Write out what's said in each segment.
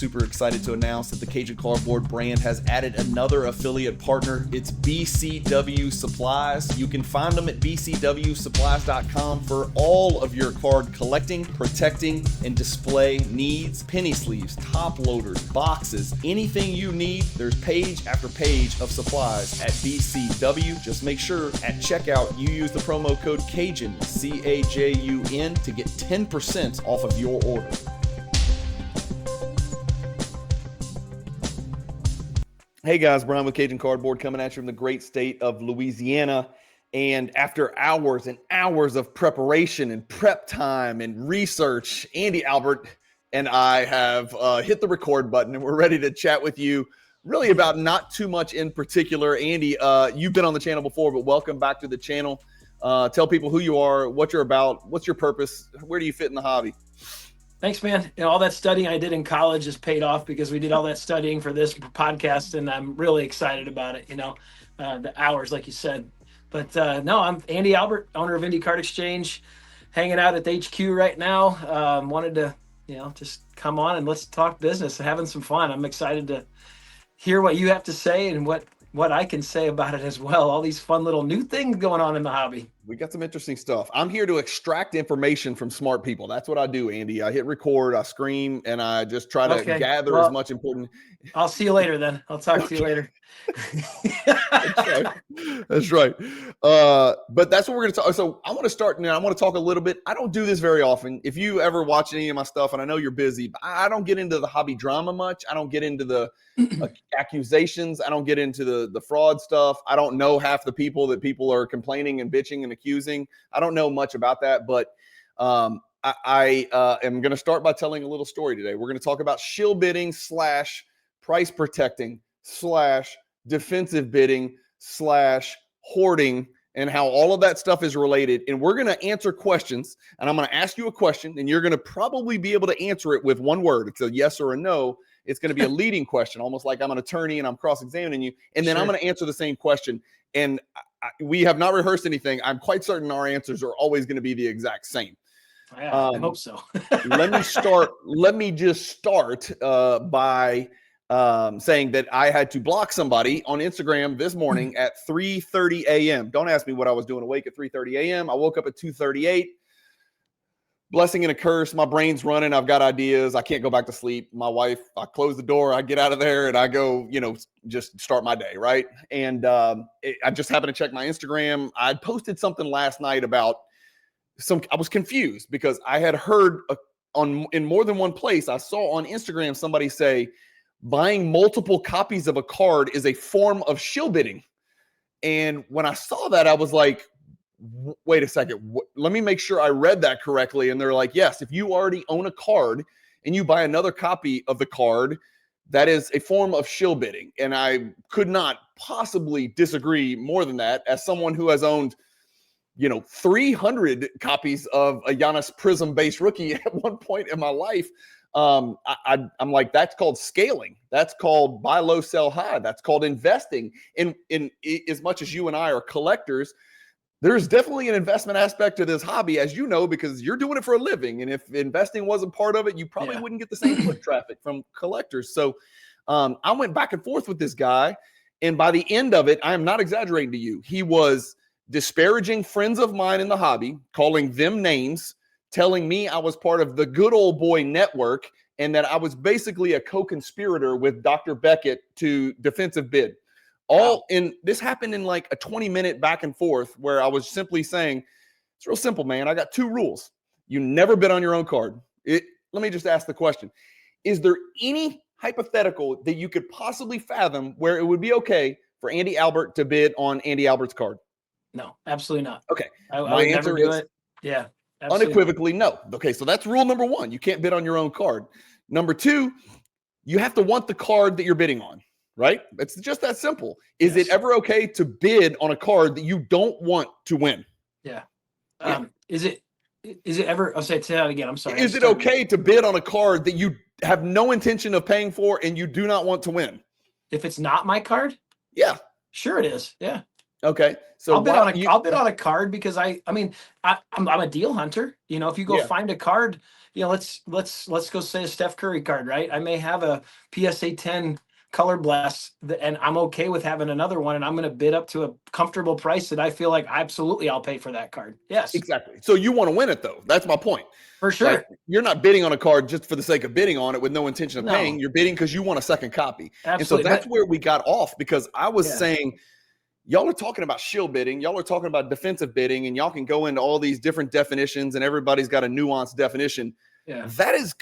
super excited to announce that the Cajun Cardboard brand has added another affiliate partner. It's BCW Supplies. You can find them at bcwsupplies.com for all of your card collecting, protecting, and display needs. Penny sleeves, top loaders, boxes, anything you need, there's page after page of supplies at BCW. Just make sure at checkout you use the promo code CAJUN, CAJUN, to get 10% off of your order. Hey guys, Bryan with Cajun Cardboard coming at you from the great state of Louisiana. And after hours and hours of preparation and prep time and research, Andy Albert and I have hit the record button, and we're ready to chat with you really about not too much in particular. Andy, you've been on the channel before, but welcome back to the channel. Tell people who you are, what you're about, what's your purpose, where do you fit in the hobby? Thanks, man. All that studying I did in college has paid off because we did all that studying for this podcast, and I'm really excited about it, the hours, like you said. But no, I'm Andy Albert, owner of Indy Card Exchange, hanging out at the HQ right now. Wanted to, just come on and let's talk business, having some fun. I'm excited to hear what you have to say and what I can say about it as well. All these fun little new things going on in the hobby. We got some interesting stuff. I'm here to extract information from smart people. That's what I do, Andy. I hit record, I scream, and I just try to gather as much important. I'll see you later then. I'll talk to you later. That's right. But that's what we're going to talk. So I want to start now. I want to talk a little bit. I don't do this very often. If you ever watch any of my stuff, and I know you're busy, but I don't get into the hobby drama much. I don't get into the accusations. I don't get into the fraud stuff. I don't know half the people that people are complaining and bitching and accusing. I don't know much about that, but I am going to start by telling a little story today. We're going to talk about shill bidding / price protecting / defensive bidding / hoarding, and how all of that stuff is related. And we're going to answer questions, and I'm going to ask you a question, and you're going to probably be able to answer it with one word. It's a yes or a no. It's going to be a leading question, almost like I'm an attorney and I'm cross-examining you. And then I'm going to answer the same question. And we have not rehearsed anything. I'm quite certain our answers are always going to be the exact same. Yeah, I hope so. Let me just start by saying that I had to block somebody on Instagram this morning at 3:30 a.m. Don't ask me what I was doing awake at 3:30 a.m. I woke up at 2:38. Blessing and a curse. My brain's running. I've got ideas. I can't go back to sleep. My wife, I close the door. I get out of there and I go, just start my day, right? And I just happened to check my Instagram. I posted something last night about I was confused because I had heard in more than one place, I saw on Instagram somebody say, buying multiple copies of a card is a form of shill bidding. And when I saw that, I was like, wait a second, let me make sure I read that correctly. And they're like, yes, if you already own a card and you buy another copy of the card, that is a form of shill bidding. And I could not possibly disagree more than that. As someone who has owned 300 copies of a Giannis Prism-based rookie at one point in my life, I'm like, that's called scaling. That's called buy low, sell high. That's called investing. In as much as you and I are collectors, there's definitely an investment aspect to this hobby, as you know, because you're doing it for a living. And if investing wasn't part of it, you probably wouldn't get the same foot traffic from collectors. So I went back and forth with this guy. And by the end of it, I am not exaggerating to you, he was disparaging friends of mine in the hobby, calling them names, telling me I was part of the good old boy network, and that I was basically a co-conspirator with Dr. Beckett to defensive bid. This happened in like a 20-minute back and forth where I was simply saying, it's real simple, man. I got two rules. You never bid on your own card. Let me just ask the question. Is there any hypothetical that you could possibly fathom where it would be okay for Andy Albert to bid on Andy Albert's card? No, absolutely not. Okay. I would never do it. Yeah. Unequivocally, no. Okay, so that's rule number one. You can't bid on your own card. Number two, you have to want the card that you're bidding on, right? It's just that simple. Is it ever okay to bid on a card that you don't want to win? Yeah. Is it ever, say that again. I'm sorry. Is it okay to bid on a card that you have no intention of paying for and you do not want to win? If it's not my card? Yeah. Sure it is. Yeah. Okay. So I'll bid on a card because I'm a deal hunter. You know, if you go Yeah. find a card, you know, let's go say a Steph Curry card, right? I may have a PSA 10 color blast and I'm okay with having another one, and I'm going to bid up to a comfortable price that I feel like absolutely I'll pay for that card. Yes. Exactly. So you want to win it though. That's my point. For sure. Like, you're not bidding on a card just for the sake of bidding on it with no intention of No. paying. You're bidding because you want a second copy. Absolutely. And so that's where we got off, because I was saying, y'all are talking about shill bidding. Y'all are talking about defensive bidding, and y'all can go into all these different definitions, and everybody's got a nuanced definition. Yeah. That is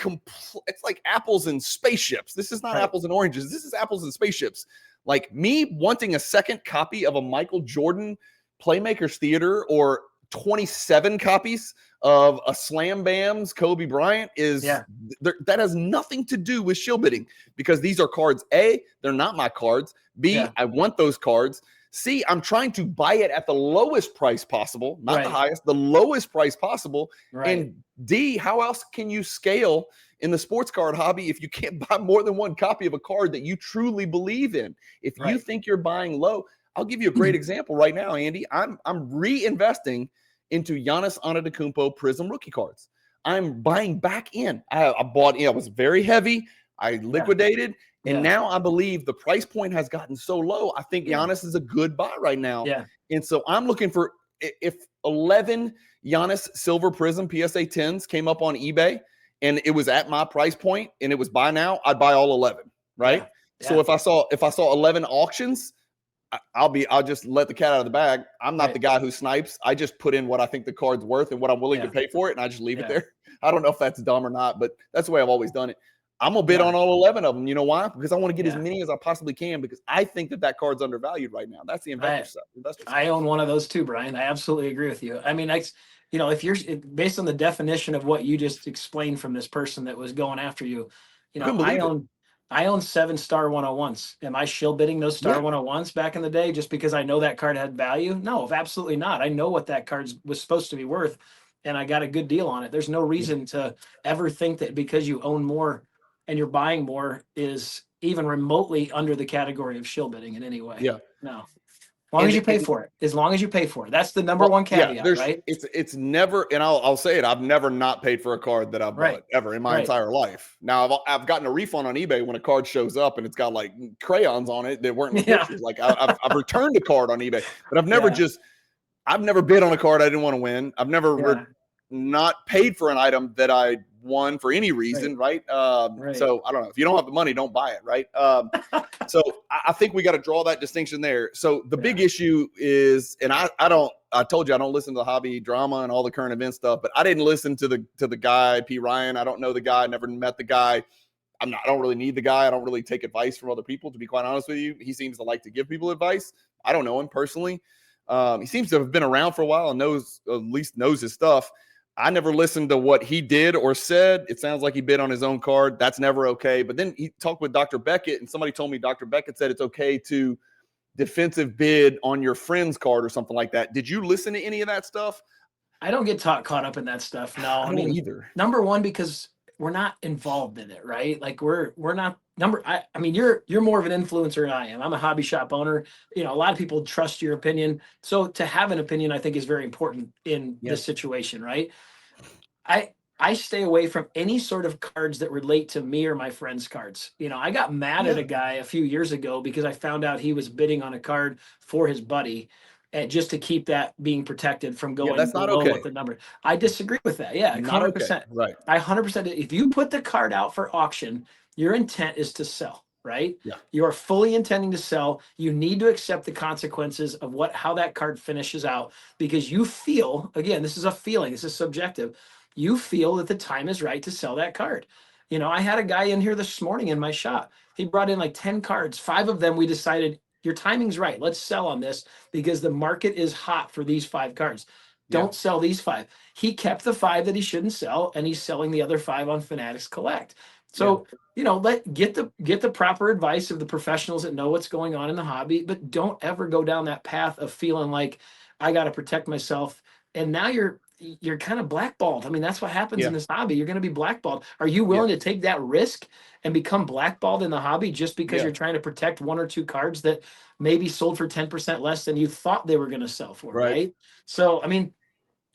it's like apples and spaceships. This is not Right. apples and oranges. This is apples and spaceships. Like, me wanting a second copy of a Michael Jordan Playmakers Theater or 27 copies of a Slam Bams Kobe Bryant that has nothing to do with shill bidding, because these are cards. A, they're not my cards. B, I want those cards. C, I'm trying to buy it at the lowest price possible, not the highest, the lowest price possible. Right. And D, how else can you scale in the sports card hobby if you can't buy more than one copy of a card that you truly believe in? If you think you're buying low, I'll give you a great example right now, Andy. I'm reinvesting into Giannis Antetokounmpo Prism rookie cards. I'm buying back in. I bought in. I was very heavy. I liquidated. And now I believe the price point has gotten so low. I think Giannis is a good buy right now. Yeah. And so I'm looking for, if 11 Giannis Silver Prism PSA 10s came up on eBay and it was at my price point and it was buy now, I'd buy all 11. Right. Yeah. So if I saw 11 auctions, I'll just let the cat out of the bag. I'm not the guy who snipes. I just put in what I think the card's worth and what I'm willing to pay for it, and I just leave it there. I don't know if that's dumb or not, but that's the way I've always done it. I'm gonna bid on all 11 of them. You know why? Because I want to get as many as I possibly can, because I think that card's undervalued right now. That's the investor stuff. I own one of those too, Brian. I absolutely agree with you. I mean, if you're based on the definition of what you just explained from this person that was going after you, I own 7 star 101s. Am I shill bidding those star 101s back in the day just because I know that card had value? No, absolutely not. I know what that card was supposed to be worth, and I got a good deal on it. There's no reason to ever think that because you own more and you're buying more is even remotely under the category of shill bidding in any way. Yeah. No. As long as you pay for it. As long as you pay for it. That's the number one caveat, right? It's never, and I'll say it, I've never not paid for a card that I've bought ever in my entire life. Now, I've gotten a refund on eBay when a card shows up and it's got like crayons on it that weren't in the pictures. Like, I've returned a card on eBay, but I've never I've never bid on a card I didn't want to win. I've never not paid for an item that I won for any reason, right? So I don't know. If you don't have the money, don't buy it, right? So I think we got to draw that distinction there. So the big issue is, and I told you I don't listen to the hobby drama and all the current event stuff, but I didn't listen to the guy, P. Ryan. I don't know the guy. I never met the guy. I don't really need the guy. I don't really take advice from other people, to be quite honest with you. He seems to like to give people advice. I don't know him personally. He seems to have been around for a while and at least knows his stuff. I never listened to what he did or said. It sounds like he bid on his own card. That's never okay. But then he talked with Dr. Beckett, and somebody told me Dr. Beckett said it's okay to defensive bid on your friend's card or something like that. Did you listen to any of that stuff? I don't get caught up in that stuff. No, I mean, either. Number one, because we're not involved in it, right? Like we're not you're more of an influencer than I am. I'm a hobby shop owner. A lot of people trust your opinion. So to have an opinion, I think, is very important in this situation, right? I stay away from any sort of cards that relate to me or my friends' cards. I got mad at a guy a few years ago because I found out he was bidding on a card for his buddy, and just to keep that being protected from going below what the number. I disagree with that. Yeah, 100%. Right. I 100%. If you put the card out for auction, your intent is to sell, right? Yeah. You are fully intending to sell. You need to accept the consequences of how that card finishes out, because you feel, again, this is a feeling, this is subjective. You feel that the time is right to sell that card. I had a guy in here this morning in my shop. He brought in like 10 cards. 5 of them we decided, your timing's right. Let's sell on this because the market is hot for these 5 cards. Don't sell these 5. He kept the 5 that he shouldn't sell, and he's selling the other 5 on Fanatics Collect. So, get the proper advice of the professionals that know what's going on in the hobby, but don't ever go down that path of feeling like I got to protect myself. And now you're you're kind of blackballed. I mean, that's what happens in Yeah. this hobby. You're going to be blackballed. Are you Yeah. willing to take that risk and become blackballed in the hobby just because Yeah. you're trying to protect one or two cards that maybe sold for 10% less than you thought they were going to sell for, right? So, I mean,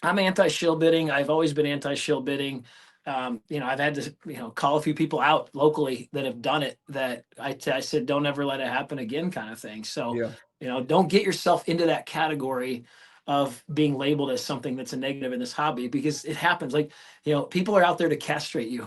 I'm anti-shill bidding. I've always been anti-shill bidding. You know, I've had to, you know, call a few people out locally that have done it, that I said, don't ever let it happen again, kind of thing. So, Yeah. you know, don't get yourself into that category of being labeled as something that's a negative in this hobby, because it happens. Like, you know, people are out there to castrate you.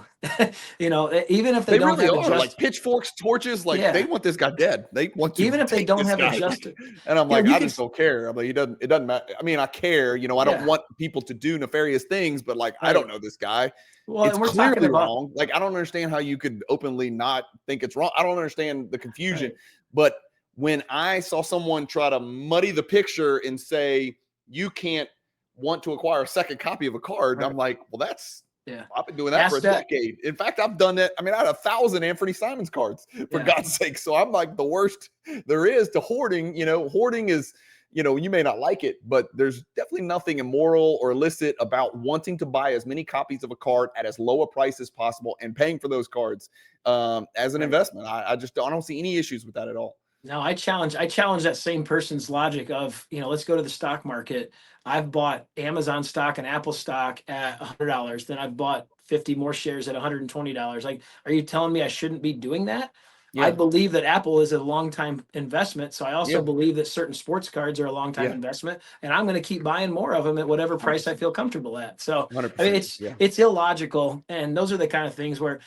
You know, even if they don't really have a are, like just, pitchforks, torches, like they yeah, want this guy dead. They want to even if they take don't this have a guy. just, And I'm you know, like, you I can, just don't care. I'm like, it doesn't matter. I mean, I care, you know, I don't yeah, want people to do nefarious things, but like, I don't right. know this guy. Well, It's and we're talking clearly about, wrong. Like, I don't understand how you could openly not think it's wrong. I don't understand the confusion. right. But when I saw someone try to muddy the picture and say, you can't want to acquire a second copy of a card, Right. I'm like, well, that's, Yeah. I've been doing that for Ask a that. decade. In fact, I've done that. I mean, I had 1,000 Anthony Simons cards, for Yeah. God's sake. So I'm like the worst there is to hoarding. You know, hoarding is, you know, you may not like it, but there's definitely nothing immoral or illicit about wanting to buy as many copies of a card at as low a price as possible and paying for those cards as an Right. investment. I don't see any issues with that at all. No, I challenge that same person's logic of, you know, let's go to the stock market. I've bought Amazon stock and Apple stock at $100. Then I've bought 50 more shares at $120. Like, are you telling me I shouldn't be doing that? I Yeah. believe that Apple is a long time investment. So I also Yeah. believe that certain sports cards are a long time Yeah. investment, and I'm going to keep buying more of them at whatever price I 100%. feel comfortable at. So I mean, 100%. Yeah. it's illogical, and those are the kind of things where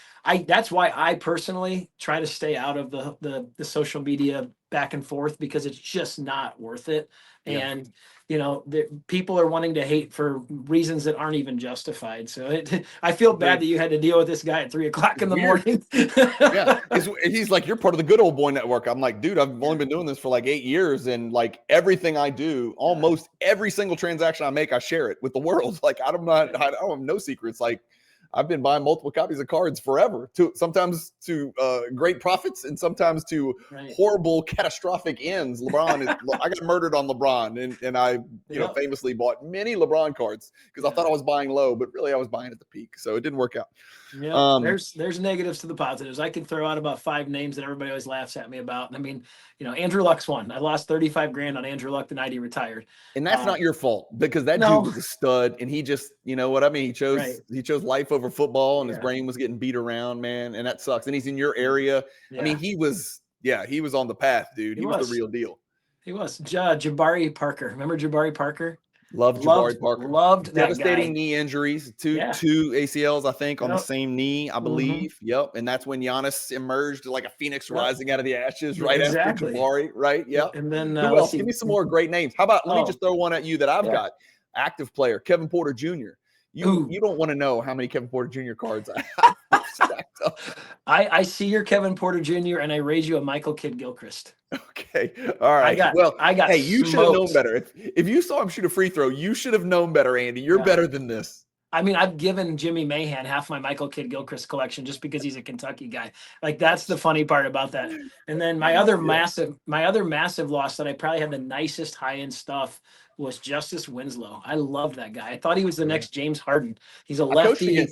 that's why I personally try to stay out of the social media back and forth, because it's just not worth it. Yeah. And you know, people are wanting to hate for reasons that aren't even justified. So I feel bad Agreed. that you had to deal with this guy at 3 o'clock in the Weird. morning. Yeah. He's like, you're part of the good old boy network. I'm like, dude, I've only been doing this for like 8 years. And like everything I do, almost every single transaction I make, I share it with the world. Like I don't have no secrets. Like I've been buying multiple copies of cards forever, sometimes to great profits and sometimes to Right. horrible, catastrophic ends. I got murdered on LeBron, and I, you know, famously bought many LeBron cards because I thought I was buying low, but really I was buying at the peak. So it didn't work out. Yeah, there's negatives to the positives. I can throw out about 5 names that everybody always laughs at me about. I mean, you know, Andrew Luck's one. I lost 35 grand on Andrew Luck the night he retired. And that's not your fault, because that No. dude was a stud, and he just, you know what I mean? He chose life over football, and his brain was getting beat around, man, and that sucks. And he's in your area. Yeah. I mean, he was on the path, dude. He was the real deal. He was. Jabari Parker. Remember Jabari Parker? Loved Jabari Parker. Loved that Devastating guy. knee injuries, two ACLs, I think, on the same knee, I believe. Yep. And that's when Giannis emerged like a phoenix rising out of the ashes right after Jabari, right? Yep. And then who else? Give me some more great names. How about, let me just throw one at you that I've got. Active player, Kevin Porter Jr. You don't want to know how many Kevin Porter Jr. cards I have stacked up. I see your Kevin Porter Jr. and I raise you a Michael Kidd-Gilchrist. Okay. All right. Hey, you should have known better. If you saw him shoot a free throw, you should have known better, Andy. You're better than this. I mean, I've given Jimmy Mahan half my Michael Kidd-Gilchrist collection just because he's a Kentucky guy. Like, that's the funny part about that. And then my other massive loss that I probably had the nicest high-end stuff was Justice Winslow. I loved that guy. I thought he was the next James Harden. He's a lefty.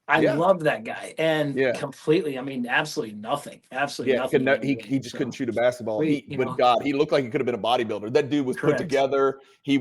I loved that guy, and completely. I mean, absolutely nothing. Absolutely nothing. He just couldn't shoot a basketball. God, he looked like he could have been a bodybuilder. That dude was put together. He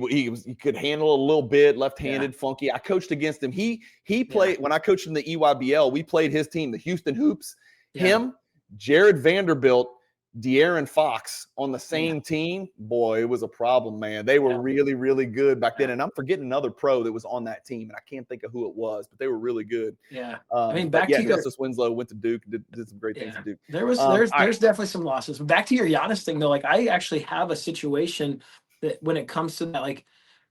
could handle a little bit, left-handed, funky. I coached against him. He played when I coached in the EYBL. We played his team, the Houston Hoops. Him, Jared Vanderbilt, De'Aaron Fox on the same team. Boy, it was a problem, man. They were really, really good back then. And I'm forgetting another pro that was on that team, and I can't think of who it was, but they were really good. Yeah. I mean, back to Justice Winslow went to Duke, did some great things at Duke. There's definitely some losses. But back to your Giannis thing, though, like, I actually have a situation that when it comes to that, like,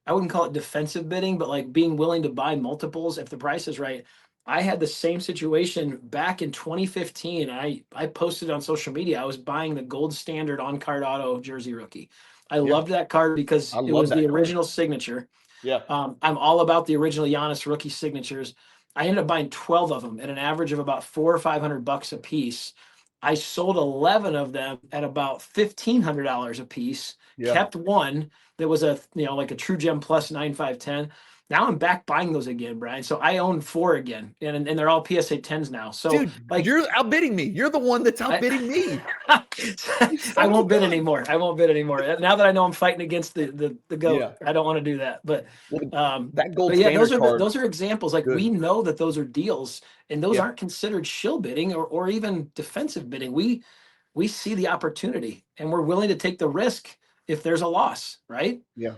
I wouldn't call it defensive bidding, but like being willing to buy multiples if the price is right. I had the same situation back in 2015. I posted on social media. I was buying the gold standard on card auto jersey rookie. I loved that card because it was the original signature. Yeah. I'm all about the original Giannis rookie signatures. I ended up buying 12 of them at an average of about $400 or $500 a piece. I sold 11 of them at about $1,500 a piece. Kept one that was like a True Gem Plus 9510. now I'm back buying those again, Brian. So I own 4 again, and they're all PSA 10s now. So Dude, like you're outbidding me. You're the one that's outbidding me. You I son of a won't bid gun. anymore. I won't bid anymore. Now that I know I'm fighting against the goat, Yeah. I don't want to do that. But Well, um, that gold but yeah, standard card, those are examples. Like good. we know that those are deals, and those Yeah. aren't considered shill bidding or even defensive bidding. We see the opportunity, and we're willing to take the risk if there's a loss, right? Yeah.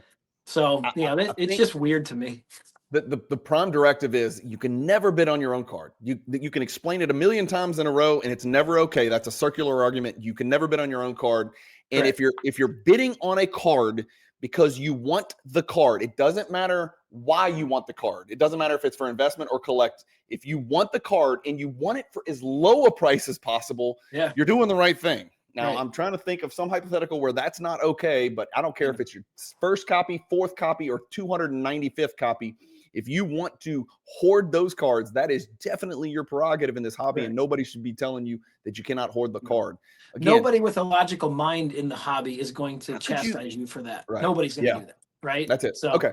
So yeah, I it's think just weird to me. the prime directive is you can never bid on your own card. You can explain it a million times in a row, and it's never okay. That's a circular argument. You can never bid on your own card. And Correct. if you're bidding on a card because you want the card, it doesn't matter why you want the card. It doesn't matter if it's for investment or collect. If you want the card and you want it for as low a price as possible, Yeah. you're doing the right thing. Now, Right. I'm trying to think of some hypothetical where that's not okay, but I don't care if it's your first copy, fourth copy, or 295th copy. If you want to hoard those cards, that is definitely your prerogative in this hobby, and nobody should be telling you that you cannot hoard the card. Again, nobody with a logical mind in the hobby is going to chastise you for that. Right. Nobody's going to Yeah. do that, right? That's it. So Okay.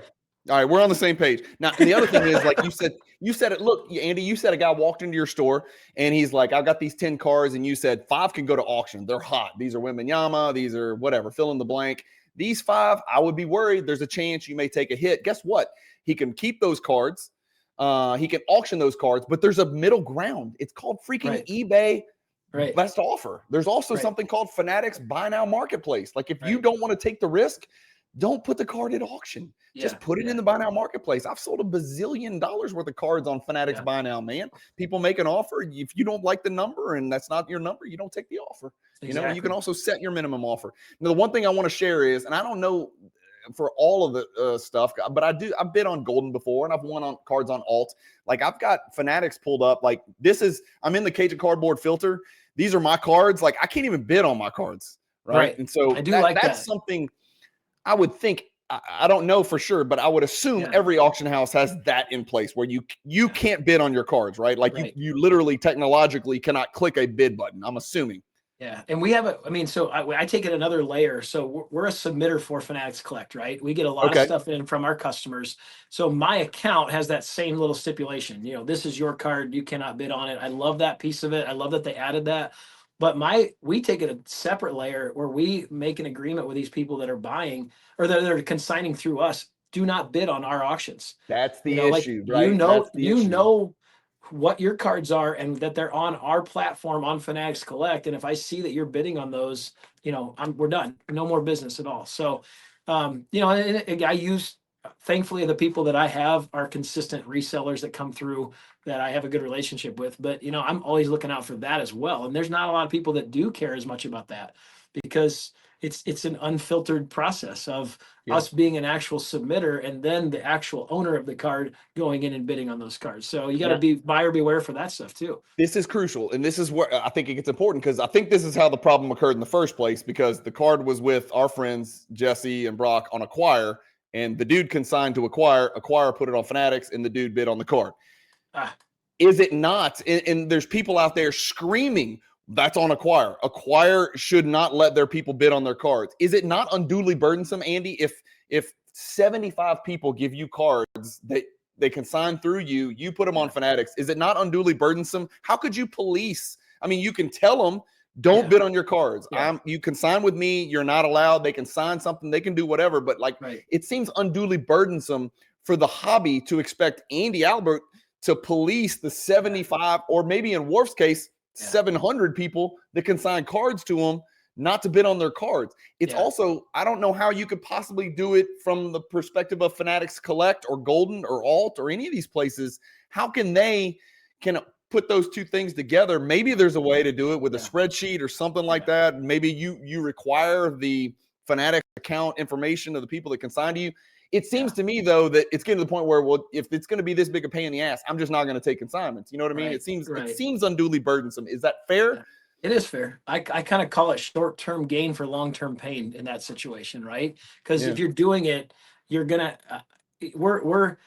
All right, we're on the same page. Now, and the other thing is, like you said it. Look, Andy, you said a guy walked into your store and he's like, "I've got these 10 cards," and you said 5 can go to auction. They're hot. These are Wembanyama. These are whatever. Fill in the blank. These 5, I would be worried. There's a chance you may take a hit. Guess what? He can keep those cards. He can auction those cards, but there's a middle ground. It's called freaking eBay best offer. There's also something called Fanatics Buy Now Marketplace. Like if you don't want to take the risk, don't put the card at auction. Just put it in the Buy Now Marketplace. I've sold $1 bazillion worth of cards on Fanatics Buy Now, man. People make an offer. If you don't like the number and that's not your number, you don't take the offer. You know, you can also set your minimum offer. Now, the one thing I want to share is, and I don't know for all of the stuff, but I've bid on Golden before, and I've won on cards on alt. Like I've got Fanatics pulled up. Like I'm in the Cajun Cardboard filter. These are my cards. Like I can't even bid on my cards. Right. And so I do that's something I would think. I don't know for sure, but I would assume every auction house has that in place where you can't bid on your cards, right? Like you literally technologically cannot click a bid button. I'm assuming. Yeah, and we have so I take it another layer. So we're a submitter for Fanatics Collect, right? We get a lot of stuff in from our customers. So my account has that same little stipulation. You know, this is your card. You cannot bid on it. I love that piece of it. I love that they added that. But we take it a separate layer where we make an agreement with these people that are buying or that are consigning through us. Do not bid on our auctions. That's the issue, right? You know what your cards are and that they're on our platform on Fanatics Collect. And if I see that you're bidding on those, you know, we're done. No more business at all. So, you know, and I use, thankfully, the people that I have are consistent resellers that come through that I have a good relationship with. But, you know, I'm always looking out for that as well. And there's not a lot of people that do care as much about that because it's an unfiltered process of us being an actual submitter and then the actual owner of the card going in and bidding on those cards. So you got to be buyer beware for that stuff too. This is crucial. And this is where I think it gets important because I think this is how the problem occurred in the first place because the card was with our friends, Jesse and Brock on Acquire, and the dude consigned to Acquire put it on Fanatics, and the dude bid on the card. Is it not? And there's people out there screaming, that's on Acquire. Acquire should not let their people bid on their cards. Is it not unduly burdensome, Andy, if 75 people give you cards that they consign through you, you put them on Fanatics? Is it not unduly burdensome? How could you police? I mean, you can tell them, don't bid on your cards. You can sign with me. You're not allowed. They can sign something. They can do whatever. But it seems unduly burdensome for the hobby to expect Andy Albert to police the 75 or maybe in Worf's case, 700 people that consign cards to them not to bid on their cards. It's also, I don't know how you could possibly do it from the perspective of Fanatics Collect or Golden or Alt or any of these places. How can they put those two things together? Maybe there's a way to do it with a spreadsheet or something like that. Maybe you require the Fanatics account information of the people that consign to you. It seems to me, though, that it's getting to the point where, well, if it's going to be this big a pain in the ass, I'm just not going to take consignments. You know what I mean? It seems unduly burdensome. Is that fair? It is fair. I kind of call it short-term gain for long-term pain in that situation, right? Because if you're doing it, you're gonna. We're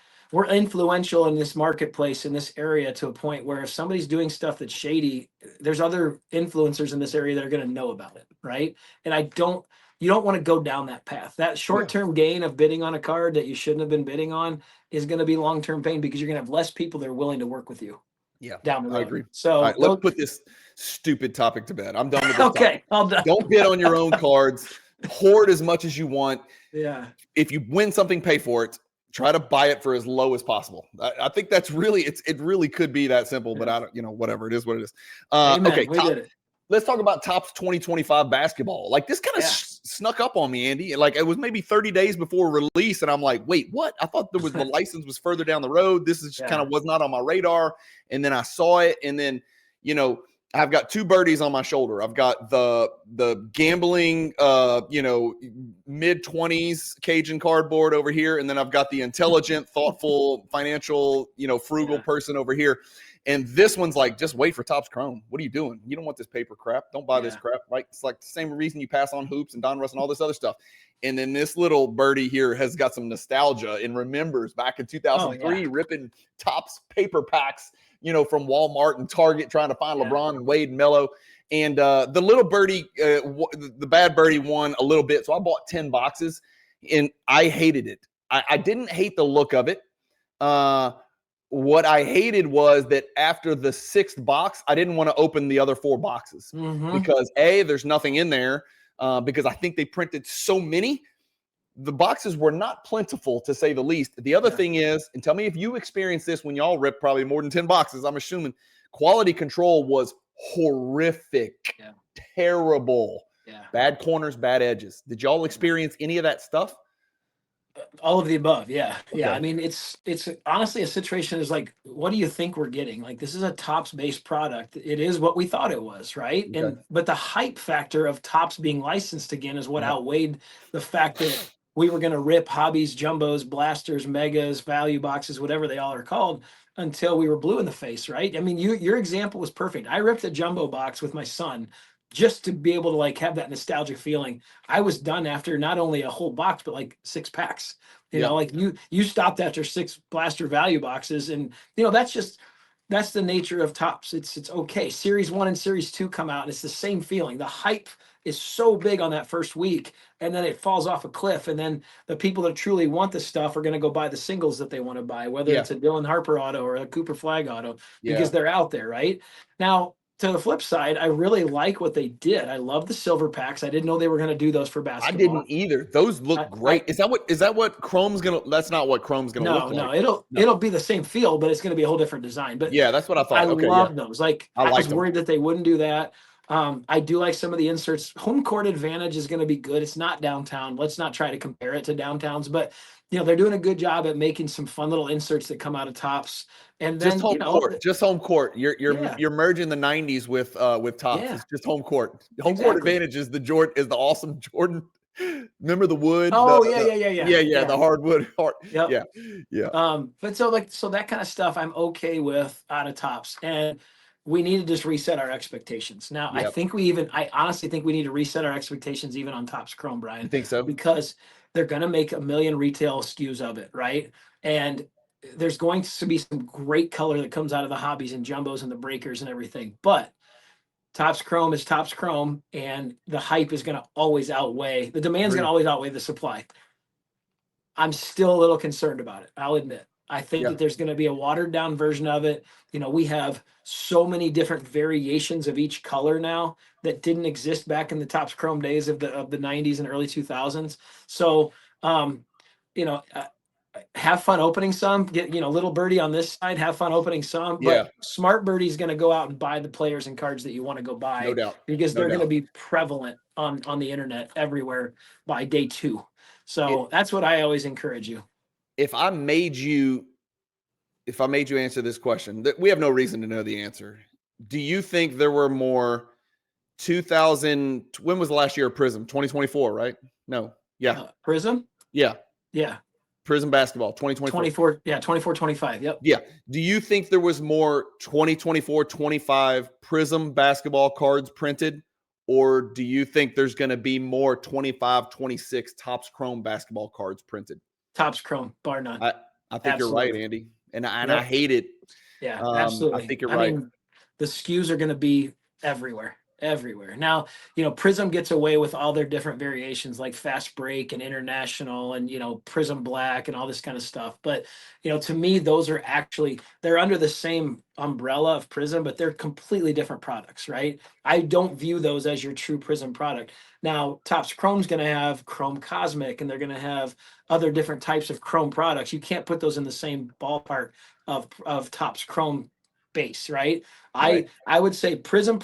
influential in this marketplace in this area to a point where if somebody's doing stuff that's shady, there's other influencers in this area that are going to know about it, right? And I don't. you don't want to go down that path. That short-term gain of bidding on a card that you shouldn't have been bidding on is going to be long-term pain because you're going to have less people that are willing to work with you. Yeah, down the road. I agree. So all right, let's put this stupid topic to bed. I'm done with this. Okay, I'm done. Don't bid on your own cards. Hoard as much as you want. Yeah. If you win something, pay for it. Try to buy it for as low as possible. I think that's really it really could be that simple, but I don't, whatever. It is what it is. Okay, we did it. Let's talk about Topps 2025 basketball. Like this kind of snuck up on me, Andy. Like it was maybe 30 days before release, and I'm like, wait, what? I thought there was the license was further down the road. This is just kind of was not on my radar. And then I saw it, and then I've got two birdies on my shoulder. I've got the gambling, mid-20s Cajun Cardboard over here, and then I've got the intelligent, thoughtful, financial, frugal person over here. And this one's like, just wait for Topps Chrome. What are you doing? You don't want this paper crap. Don't buy this crap. Right? It's like the same reason you pass on hoops and Don Russ and all this other stuff. And then this little birdie here has got some nostalgia and remembers back in 2003 ripping Topps paper packs, from Walmart and Target trying to find LeBron and Wade and Melo. And the little birdie, the bad birdie won a little bit. So I bought 10 boxes and I hated it. I didn't hate the look of it. What I hated was that after the 6th box, I didn't want to open the other 4 boxes because there's nothing in there because I think they printed so many. The boxes were not plentiful, to say the least. The other thing is, and tell me if you experienced this when y'all ripped probably more than 10 boxes, I'm assuming quality control was horrific, terrible, bad corners, bad edges. Did y'all experience any of that stuff? All of the above. Yeah. Okay. Yeah. I mean, it's honestly a situation is like, what do you think we're getting? Like, this is a Topps based product. It is what we thought it was. Right. Okay. But the hype factor of Topps being licensed again is what outweighed the fact that we were going to rip hobbies, jumbos, blasters, megas, value boxes, whatever they all are called, until we were blue in the face. Right. I mean, your example was perfect. I ripped a jumbo box with my son just to be able to like have that nostalgic feeling. I was done after not only a whole box, but like 6 packs, like you stopped after 6 blaster value boxes. And, that's the nature of Topps. It's okay. Series 1 and Series 2 come out and it's the same feeling. The hype is so big on that first week and then it falls off a cliff. And then the people that truly want the stuff are going to go buy the singles that they want to buy, whether it's a Dylan Harper auto or a Cooper Flag auto, because they're out there. Right now, to the flip side, I really like what they did. I love the silver packs. I didn't know they were going to do those for basketball. I didn't either. Those look great. Is that what Chrome's going to, that's not what Chrome's going to look like. No, it'll be the same feel, but it's going to be a whole different design. But yeah, that's what I thought. I love those. Like I was worried that they wouldn't do that. I do like some of the inserts. Home court advantage is going to be good. It's not downtown. Let's not try to compare it to downtowns, but they're doing a good job at making some fun little inserts that come out of Topps. And then just home court. You're merging the 90s with Topps. It's just home court. Home court advantage is the awesome Jordan. Remember the wood? Yeah. The hardwood. But so that kind of stuff I'm okay with out of Topps, and we need to just reset our expectations. Now, I honestly think we need to reset our expectations even on Topps Chrome, Brian. You think so? Because they're going to make 1 million retail SKUs of it, right? And there's going to be some great color that comes out of the hobbies and jumbos and the breakers and everything. But Topps Chrome is Topps Chrome, and the hype is going to always outweigh, the demand's going to always outweigh the supply. I'm still a little concerned about it, I'll admit. I think that there's going to be a watered down version of it. We have so many different variations of each color now that didn't exist back in the Topps Chrome days of the 90s and early 2000s. So, have fun opening some, get, little birdie on this side, have fun opening some, but smart birdie's going to go out and buy the players and cards that you want to go buy. No doubt. Because they're going to be prevalent on the internet everywhere by day 2. So that's what I always encourage you. If I made you answer this question, that we have no reason to know the answer. Do you think there were more 2000? When was the last year of Prism? 2024, right? No. Yeah. Prism? Yeah. Yeah. Prism basketball, 2024. 24-25. Yep. Yeah. Do you think there was more 2024-25 Prism basketball cards printed? Or do you think there's going to be more 25-26 Topps Chrome basketball cards printed? Topps Chrome, bar none. I think you're right, Andy. And I hate it. Yeah, absolutely. I think you're right. The SKUs are going to be everywhere. everywhere. Now, Prism gets away with all their different variations like fast break and international and, Prism black and all this kind of stuff. But, to me, those are actually, they're under the same umbrella of Prism, but they're completely different products, right? I don't view those as your true Prism product. Now, Topps Chrome's going to have Chrome Cosmic, and they're going to have other different types of Chrome products. You can't put those in the same ballpark of Topps Chrome base, right? Right. I would say Prism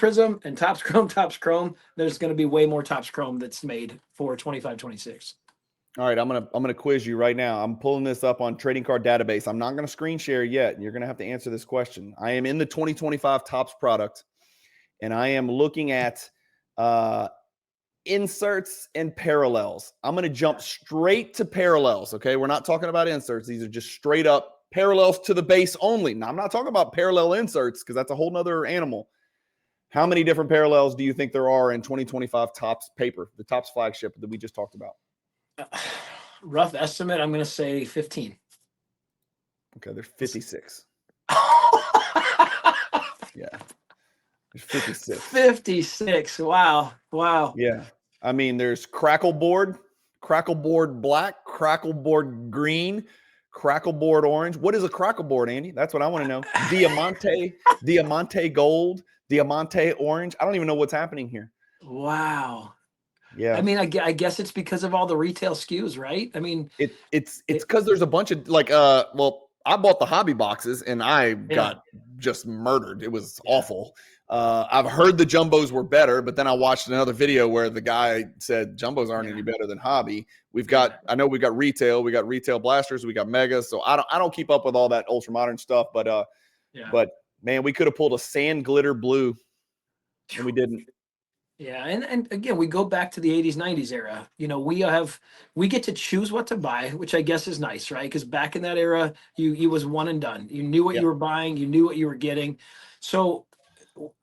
and Topps Chrome. There's going to be way more Topps Chrome that's made for 25-26. All right, I'm gonna quiz you right now. I'm pulling this up on Trading Card Database. I'm not gonna screen share yet. You're gonna have to answer this question. I am in the 2025 Topps product, and I am looking at inserts and parallels. I'm gonna jump straight to parallels. Okay, we're not talking about inserts. These are just straight up parallels to the base only. Now, I'm not talking about parallel inserts because that's a whole nother animal. How many different parallels do you think there are in 2025 Topps paper, the Topps flagship that we just talked about? Rough estimate, I'm going to say 15. Okay, there's 56. Yeah, there's 56. 56. Wow. Yeah, I mean, there's Crackleboard black, Crackleboard green, Crackleboard orange. What is a Crackleboard, Andy? That's what I want to know. Diamante gold, Diamante orange. I don't even know what's happening here. Wow. Yeah. I mean, I guess it's because of all the retail SKUs, right? I mean, it's because there's a bunch of like, well, I bought the hobby boxes and I got just murdered. It was awful. I've heard the jumbos were better, but then I watched another video where the guy said jumbos aren't any better than hobby. I know we got retail blasters, we got megas. So I don't keep up with all that ultra modern stuff, but man, we could have pulled a sand glitter blue and we didn't. Yeah, and again, we go back to the 80s, 90s era. We get to choose what to buy, which I guess is nice, right? Because back in that era, you was one and done. You knew what you were buying, you knew what you were getting. So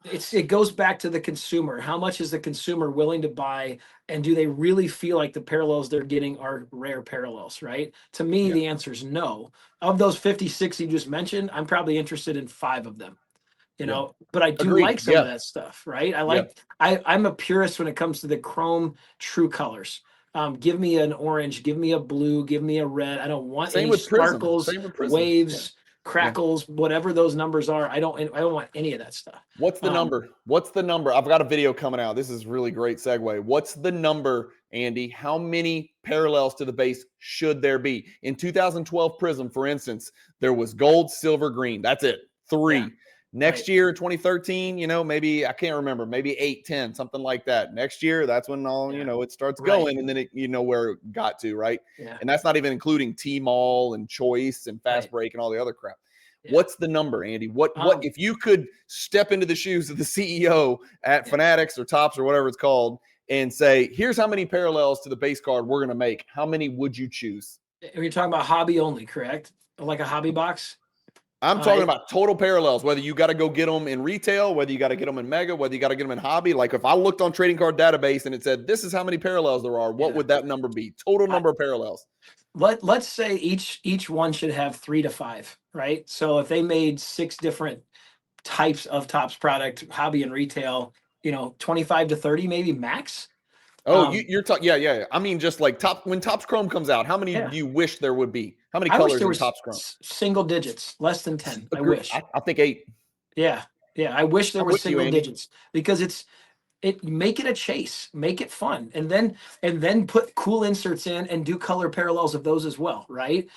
it goes back to the consumer. How much is the consumer willing to buy, and do they really feel like the parallels they're getting are rare parallels, right? To me, the answer is no. Of those 56 you just mentioned, I'm probably interested in 5 of them. But I do like some of that stuff, right? I'm a purist when it comes to the Chrome true colors. Give me an orange, give me a blue, give me a red. I don't want any sparkles, waves, crackles, whatever those numbers are. I don't want any of that stuff. What's the number? I've got a video coming out. This is really great segue. What's the number, Andy? How many parallels to the base should there be? In 2012 Prism, for instance, there was gold, silver, green. That's it. 3. Yeah. Next year, 2013, maybe, I can't remember, maybe 8, 10, something like that. Next year, that's when it starts going, and then where it got to, right? Yeah. And that's not even including T-Mall and Choice and Fast Break and all the other crap. Yeah. What's the number, Andy? What if you could step into the shoes of the CEO at Fanatics or Topps or whatever it's called and say, here's how many parallels to the base card we're going to make. How many would you choose? You're talking about hobby only, correct? Like a hobby box? I'm talking about total parallels, whether you got to go get them in retail, whether you got to get them in mega, whether you got to get them in hobby. Like if I looked on Trading Card Database and it said, this is how many parallels there are, what would that number be? Total number of parallels. Let's say each one should have 3 to 5, right? So if they made 6 different types of Topps product, hobby and retail, 25 to 30 maybe max. Oh, you're talking, yeah. I mean, just like when Topps Chrome comes out, how many do you wish there would be? How many colors in Topps Chrome? Single digits, less than 10. I wish. I think 8. Yeah. I wish there were single digits because make it a chase, make it fun, and then put cool inserts in and do color parallels of those as well, right?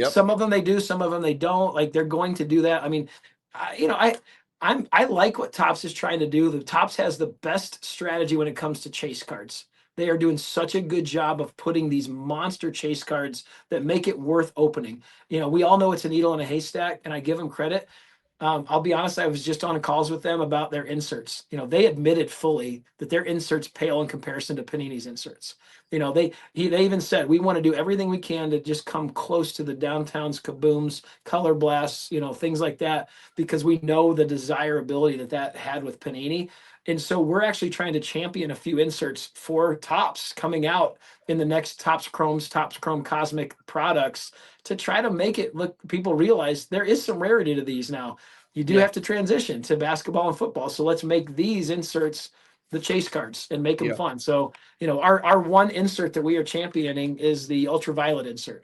Some of them they do, some of them they don't. Like they're going to do that. I mean, I like what Topps is trying to do. The Topps has the best strategy when it comes to chase cards. They are doing such a good job of putting these monster chase cards that make it worth opening. We all know it's a needle in a haystack, and I give them credit. I'll be honest, I was just on calls with them about their inserts. They admitted fully that their inserts pale in comparison to Panini's inserts. They even said, we want to do everything we can to just come close to the downtown's kabooms, color blasts, things like that, because we know the desirability that had with Panini. And so we're actually trying to champion a few inserts for Topps coming out in the next Topps Chrome Cosmic products to try to make it look, people realize there is some rarity to these now. You do have to transition to basketball and football. So let's make these inserts the chase cards and make them Yeah. fun. So, our one insert that we are championing is the ultraviolet insert.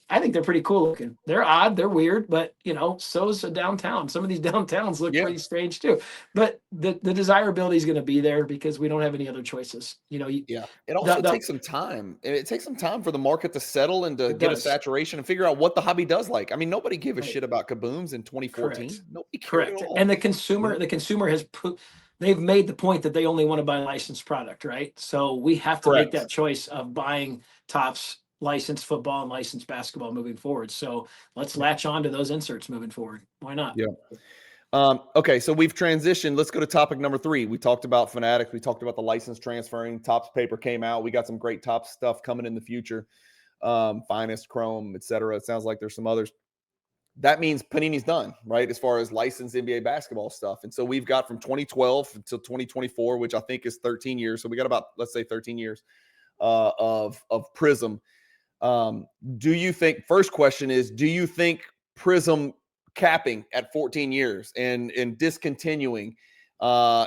I think they're pretty cool looking. They're odd, they're weird, but so's a downtown. Some of these downtowns look pretty strange too. But the desirability is going to be there because we don't have any other choices. It also takes some time. It takes some time for the market to settle and to get a saturation and figure out what the hobby does like. I mean, nobody gave a shit about kabooms in 2014. Correct. Nobody cared Correct. at all. And the consumer has they've made the point that they only want to buy licensed product, right? So we have to make that choice of buying Topps licensed football and licensed basketball moving forward. So let's latch on to those inserts moving forward. Why not? Yeah. Okay, so we've transitioned. Let's go to topic number 3. We talked about Fanatics. We talked about the license transferring. Topps paper came out. We got some great Topps stuff coming in the future. Finest, Chrome, etc. It sounds like there's some others. That means Panini's done, right, as far as licensed NBA basketball stuff. And so we've got from 2012 until 2024, which I think is 13 years. So we got about, let's say, 13 years of Prism. Do you think, first question is, do you think Prism capping at 14 years and discontinuing,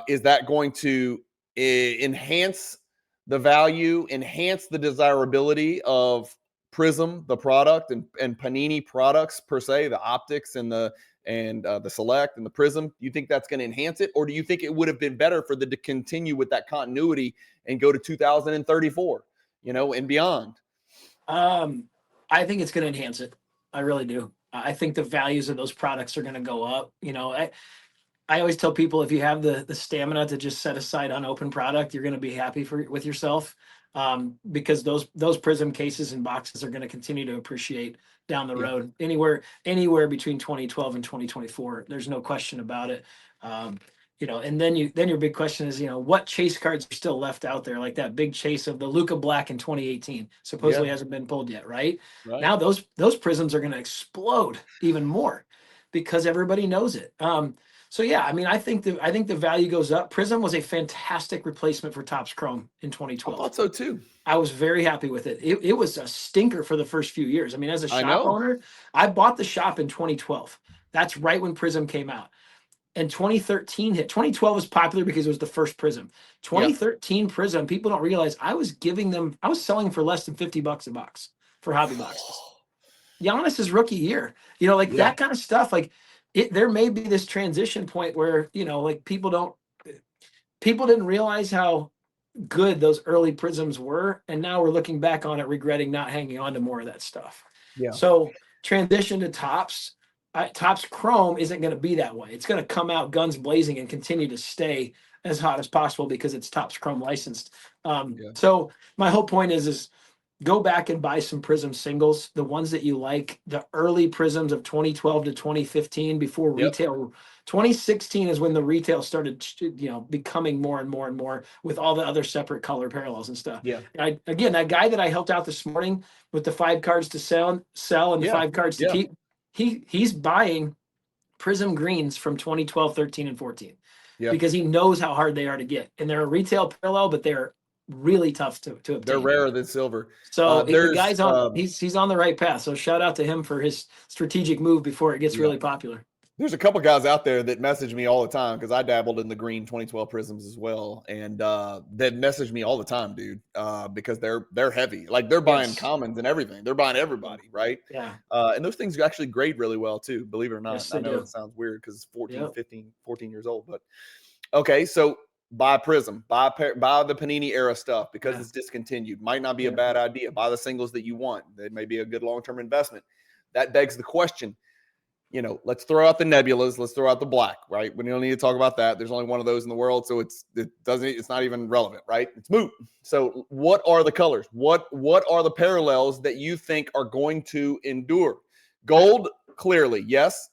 is that going to enhance the value, enhance the desirability of Prism, the product, and Panini products per se, the optics and the Select and the Prism? Do you think that's going to enhance it, or do you think it would have been better for them to continue with that continuity and go to 2034, and beyond? I think it's going to enhance it. I really do. I think the values of those products are going to go up. I always tell people, if you have the stamina to just set aside unopened product, you're going to be happy with yourself, because those Prism cases and boxes are going to continue to appreciate down the road, anywhere between 2012 and 2024. There's no question about it. And then your big question is, what chase cards are still left out there, like that big chase of the Luka Black in 2018 supposedly hasn't been pulled yet, right? Now those Prisms are going to explode even more because everybody knows it. So yeah, I mean, I think the value goes up. Prism was a fantastic replacement for Topps Chrome in 2012. I thought so too. I was very happy with it. It was a stinker for the first few years. I mean, as a shop owner, I bought the shop in 2012. That's right when Prism came out. And 2013 hit. 2012 was popular because it was the first Prism. 2013 Prism, people don't realize I was selling for less than $50 a box for hobby boxes. Giannis's rookie year, that kind of stuff. Like there may be this transition point where, people didn't realize how good those early Prisms were. And now we're looking back on it, regretting not hanging on to more of that stuff. Yeah. So transition to Topps. Topps Chrome isn't going to be that way. It's going to come out guns blazing and continue to stay as hot as possible because it's Topps Chrome licensed. So my whole point is go back and buy some Prism singles, the ones that you like, the early Prisms of 2012 to 2015 before retail. 2016 is when the retail started, becoming more and more and more with all the other separate color parallels and stuff. Yeah. Again, that guy that I helped out this morning with the 5 cards to sell and 5 cards to keep. He's buying Prism greens from 2012, 13, and 14 because he knows how hard they are to get. And they're a retail parallel, but they're really tough to obtain. They're rarer than silver. So the guy's on he's on the right path. So shout out to him for his strategic move before it gets really popular. There's a couple guys out there that message me all the time because I dabbled in the green 2012 Prisms as well, and that message me all the time, dude, because they're heavy. Like they're buying commons and everything. They're buying everybody, right? Yeah. And those things actually grade really well too, believe it or not. Yes, I know it sounds weird because it's 14 years old, but okay. So buy Prism, buy the Panini era stuff because it's discontinued. Might not be a bad idea. Buy the singles that you want. They may be a good long-term investment. That begs the question. Let's throw out the nebulas. Let's throw out the black, right? We don't need to talk about that. There's only one of those in the world, so it's not even relevant, right? It's moot. So what are the colors? What are the parallels that you think are going to endure? Gold, clearly, yes.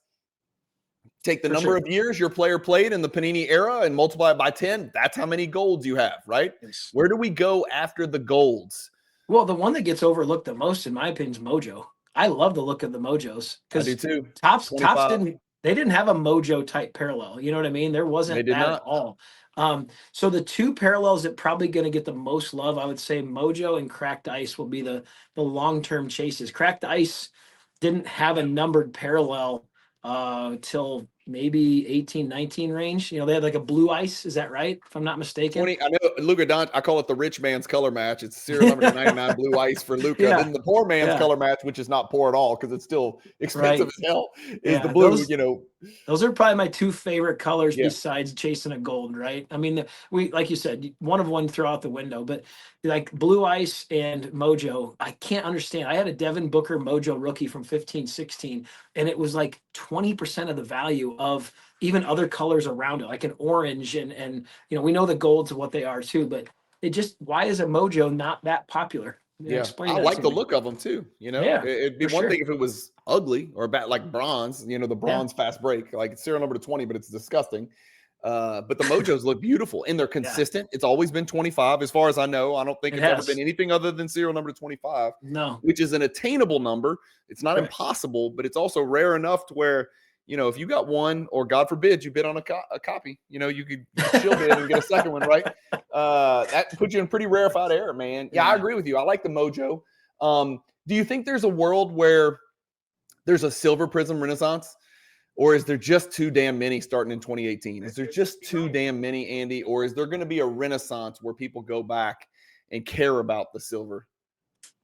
Take the number of years your player played in the Panini era and multiply it by 10. That's how many golds you have, right? Yes. Where do we go after the golds? Well, the one that gets overlooked the most, in my opinion, is Mojo. I love the look of the Mojos because Topps didn't have a Mojo type parallel. You know what I mean? There wasn't that at all. So the 2 parallels that probably going to get the most love, I would say Mojo and Cracked Ice will be the long-term chases. Cracked Ice didn't have a numbered parallel till maybe 18, 19 range. You know, they had like a blue ice. Is that right? If I'm not mistaken. 20. I know Luka Doncic. I call it the rich man's color match. It's serial number 99 blue ice for Luka. Yeah. Then the poor man's Yeah. color match, which is not poor at all because it's still expensive as hell, is Yeah, the blue. those- You know, Those are probably my two favorite colors Yeah. besides chasing a gold, right? I mean, we, like you said, one of one throw out the window, but like blue ice and mojo, I can't understand. I had a Devin Booker mojo rookie from 15, 16, and it was like 20% of the value of even other colors around it, like an orange and you know, we know the golds are what they are too, but it just, why is a mojo not that popular? Yeah, Explain I that like to the me. look of them too. You know, Yeah, it'd be for one sure. thing if it was ugly or bad, like bronze. You know, the bronze fast break, like it's serial number to 20, but it's disgusting. But the mojos look beautiful and they're consistent. It's always been 25, as far as I know. I don't think It it's ever has. been anything other than serial number 25, No. which is an attainable number. It's not Correct. impossible, but it's also rare enough to where, you know, if you got one, or God forbid, you bid on a copy, you know, you could shill bid and get a second one, right? That puts you in pretty rarefied air, man. Yeah, I agree with you. I like the mojo. Do you think there's a world where there's a silver prism renaissance, or is there just too damn many starting in 2018? Is there just too damn many, Andy, or is there going to be a renaissance where people go back and care about the silver?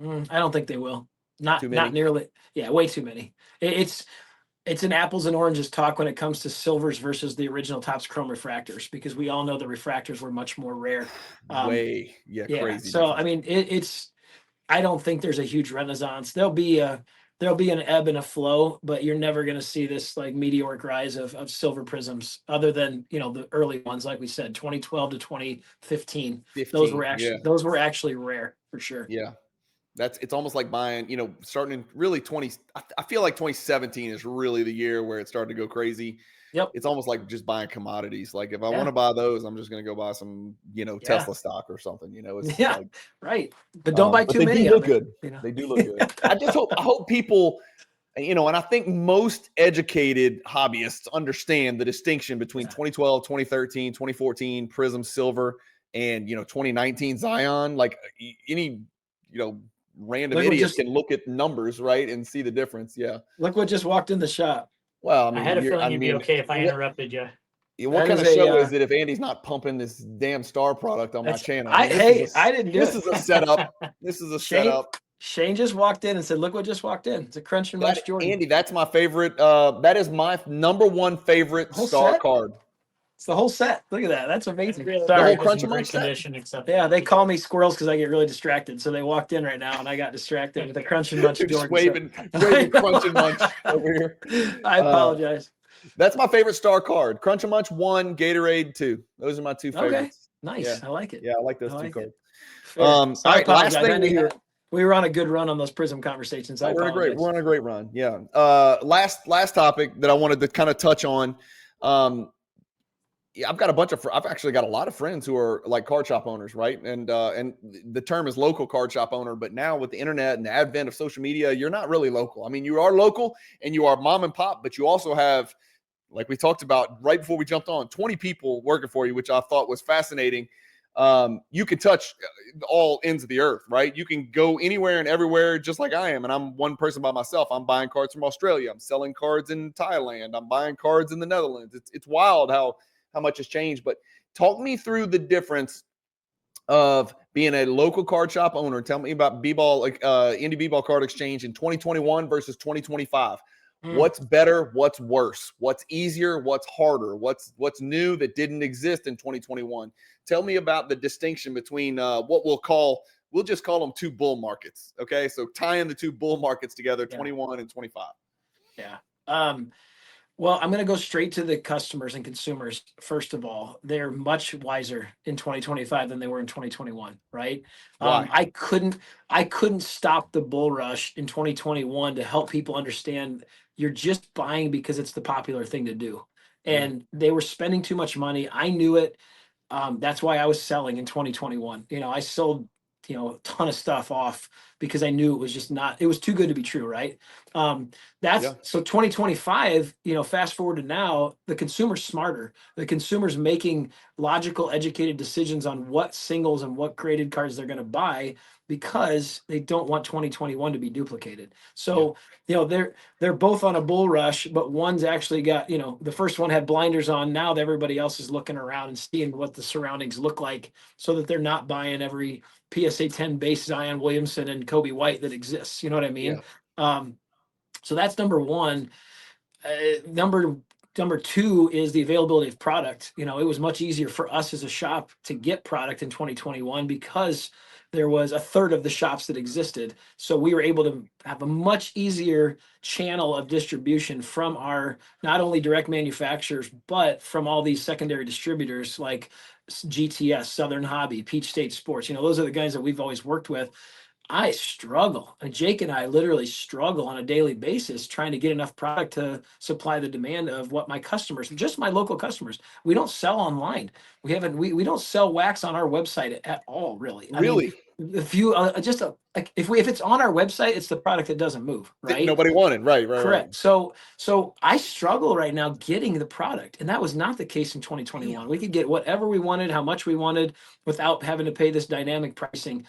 I don't think they will. Not Too many? nearly. Yeah, way too many. It's an apples and oranges talk when it comes to silvers versus the original Topps Chrome refractors, because we all know the refractors were much more rare. Crazy. So difference. I mean, it's. I don't think there's a huge renaissance. There'll be an ebb and a flow, but you're never going to see this like meteoric rise of silver prisms, other than, you know, the early ones, like we said, 2012 to 2015. Those were actually rare for sure. Yeah. It's almost like buying, you know, starting in really I feel like 2017 is really the year where it started to go crazy. Yep. It's almost like just buying commodities. Like if I want to buy those, I'm just going to go buy some, you know, Tesla stock or something, you know. It's like, right. But don't buy too many. They do look good. You know? They do look good. I hope people, you know, and I think most educated hobbyists understand the distinction between 2012, 2013, 2014 Prism Silver and, you know, 2019 Zion. Like any, you know, random idiots can look at numbers, right, and see the difference. Yeah. Look what just walked in the shop. Well, I mean, I had a feeling you'd be okay if I interrupted you. What kind of show is it if Andy's not pumping this damn Star product on my channel? I didn't do it. This is a setup. This is a setup. Shane just walked in and said, "Look what just walked in. It's a Crunch and Munch Jordan." Andy, that's my favorite. That is my number one favorite Star card. It's the whole set. Look at that. That's amazing. Sorry, the whole Crunch and Munch condition, except they call me squirrels because I get really distracted. So they walked in right now, and I got distracted with the Crunch and Munch Jordan. waving Crunch and Munch over here. I apologize. That's my favorite Star card. Crunch and Munch 1, Gatorade 2. Those are my two favorites. Okay, nice. Yeah. I like it. Yeah, I like those two cards. All right, last thing we were on a good run on those Prism conversations. We're on a great run. Yeah. Last topic that I wanted to kind of touch on. I've actually got a lot of friends who are like card shop owners, right? And the term is local card shop owner, but now with the internet and the advent of social media, you're not really local. I mean, you are local and you are mom and pop, but you also have, like we talked about right before we jumped on, 20 people working for you, which I thought was fascinating. You can touch all ends of the earth, right? You can go anywhere and everywhere, just like I am. And I'm one person by myself. I'm buying cards from Australia. I'm selling cards in Thailand. I'm buying cards in the Netherlands. It's wild how much has changed. But talk me through the difference of being a local card shop owner. Tell me about Indie B-Ball Card Exchange in 2021 versus 2025. What's better? What's worse? What's easier? What's harder? What's new that didn't exist in 2021? Tell me about the distinction between what we'll just call them two bull markets. Okay, so tying the two bull markets together, 21 and 25. Yeah. Well, I'm going to go straight to the customers and consumers. First of all, they're much wiser in 2025 than they were in 2021, right? I couldn't stop the bull rush in 2021 to help people understand you're just buying because it's the popular thing to do. And they were spending too much money. I knew it. That's why I was selling in 2021. You know, I sold, a ton of stuff off because I knew it was just it was too good to be true. Right. So 2025, fast forward to now, the consumer's smarter. The consumer's making logical, educated decisions on what singles and what graded cards they're going to buy because they don't want 2021 to be duplicated. So, they're both on a bull rush, but one's actually got, the first one had blinders on. Now everybody else is looking around and seeing what the surroundings look like so that they're not buying every PSA 10 base Zion Williamson and Kobe White that exists. You know what I mean? So that's number one. Number two is the availability of product. It was much easier for us as a shop to get product in 2021 because there was a third of the shops that existed. So we were able to have a much easier channel of distribution from our not only direct manufacturers, but from all these secondary distributors like GTS, Southern Hobby, Peach State Sports. Those are the guys that we've always worked with. I struggle. And Jake and I literally struggle on a daily basis trying to get enough product to supply the demand of what my customers, just my local customers. We don't sell online. We don't sell wax on our website at all, really. Really? I mean, if you if it's on our website, it's the product that doesn't move, right? Nobody wanted, right? Correct. Right. So I struggle right now getting the product, and that was not the case in 2021. We could get whatever we wanted, how much we wanted, without having to pay this dynamic pricing.